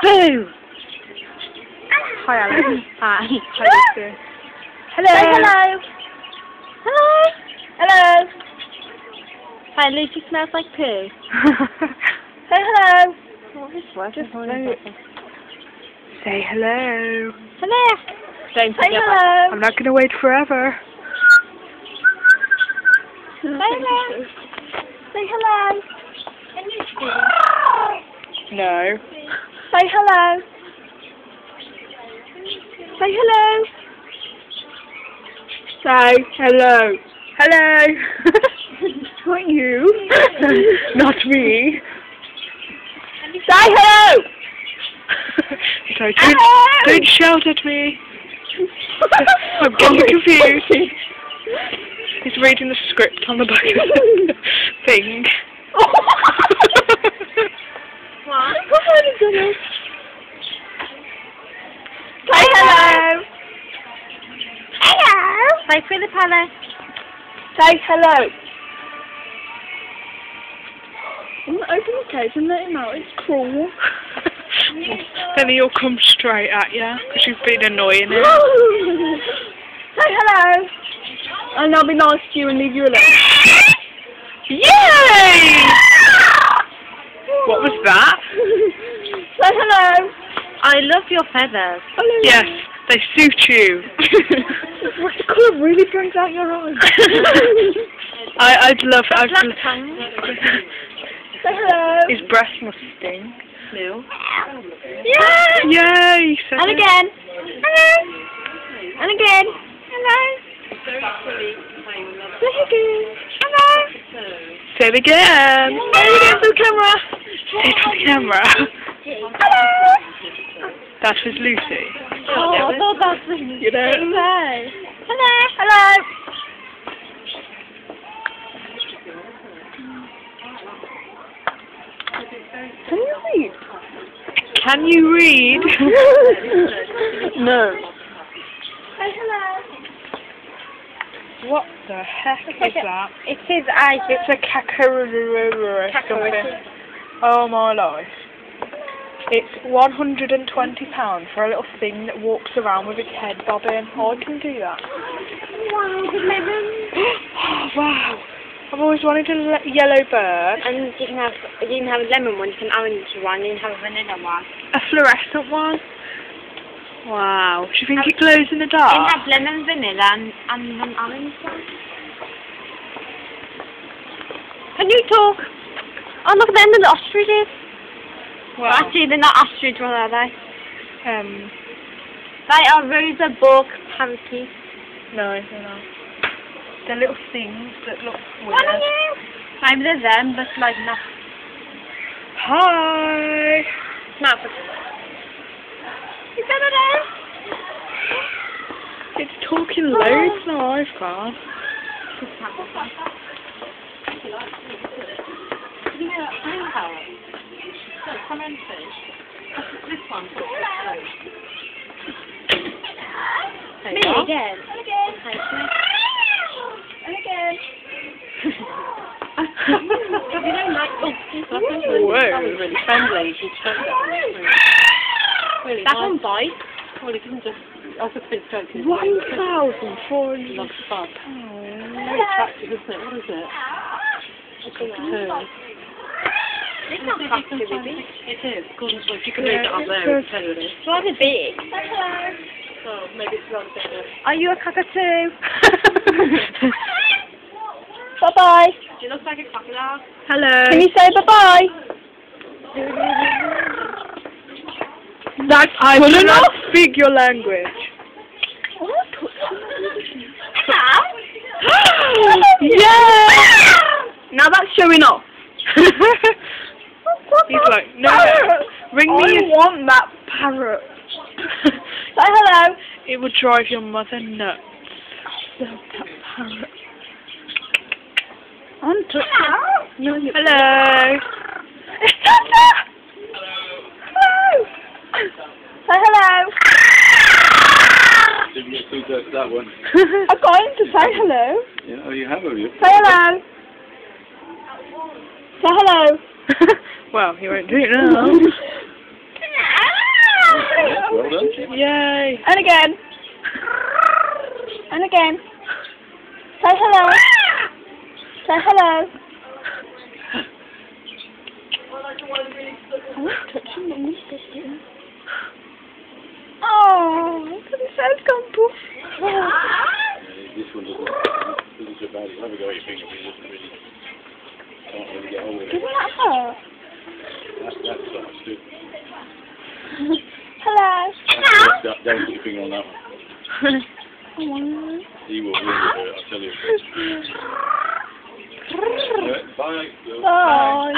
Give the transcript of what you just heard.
Boo! Hi, Alex. Hi. Hi, Lucy. Hello. Say hello. Hello. Hello. Hi, Lucy smells like poo. Say hello. Say hello. Hello. Don't Say hello. I'm not going to wait forever. Say hello. Say hello. No. Say hello. Say hello. Say hello. Hello. Not you. Not me. Say hello. Sorry, don't shout at me. I'm getting confused. He's reading the script on the back of the thing. What? Say hello. Hello. Say Philip, hello. Say hello. I'm going to open the cage and let him out. It's cruel. Then he'll come straight at you because you've been annoying him. Say hello. And I'll be nice to you and leave you alone. Yay! What was that? Say hello. I love your feathers. Hello. Yes, they suit you. The colour really brings out your eyes. I'd love. Say hello. His breath must stink. No. Yeah. Yay! And again. Hello. And again. Hello. Say again. Hello. Say it again. Say it again to the camera. Say it to the camera. Hello. That was Lucy. Oh, I thought that's the You know. hello. Hello. Hello. Can you read? Can you read? No. Say hello. What the heck is that? It is I. It's a kakaroo something. Oh my life. It's £120 for a little thing that walks around with its head bobbing. Oh, I can do that. Wow, the lemon. Oh, wow. I've always wanted a yellow bird. And you can have a lemon one, you can have an orange one, you can have a vanilla one. A fluorescent one. Wow. Do you think it glows in the You can dark? have lemon, vanilla, and an orange one. Can you talk? Oh, look, then the ostriches. Wow. Actually, they're not ostrich, what are they? They are rosa bug parakeets. No, they're not. They're little things that look weird. What are you? Maybe they're them, but like not. Hi. Not. Is that it? It's talking loads now, I've got. You know, I'm parrot. Look, come and fish. This one. Me again. And again. And again. You don't like Whoa. that was really friendly. You spoke that really That nice. one bites. Well, it doesn't just. I was just been stroking. £1,400. Lots of fun. Very attractive, isn't it? What is it? It's a cockatoo. It's not cockatoo, is it? It is. Gordon's voice. You can read it up there. It'll tell you what it is. It's rather big. Oh, maybe it's not bigger. Are you a cockatoo? Bye-bye. Do you look like a crocodile? Hello. Can you say bye-bye? I will not speak your language. Yeah! Now that's showing off. He's like, no, ring me. I want that parrot. Say hello. It would drive your mother nuts. Love that parrot. No, you Hello. It's Tata. Hello. Say hello. Didn't get too close to that one. I got him to say hello. Yeah, oh, you have, have you? Say hello. Say hello. Well, he won't do it now. And again. And again. Say hello. Say hello. I want to touch him, but I'm going to touch him. Oh, look at his head gone poof. This one doesn't so bad. You have a go at your finger, but it doesn't really, can't really get hold of it. Doesn't that hurt? That's sort of stupid. Hello. Don't put your finger on that one. He will really hurt, I'll tell you. Bye. Bye.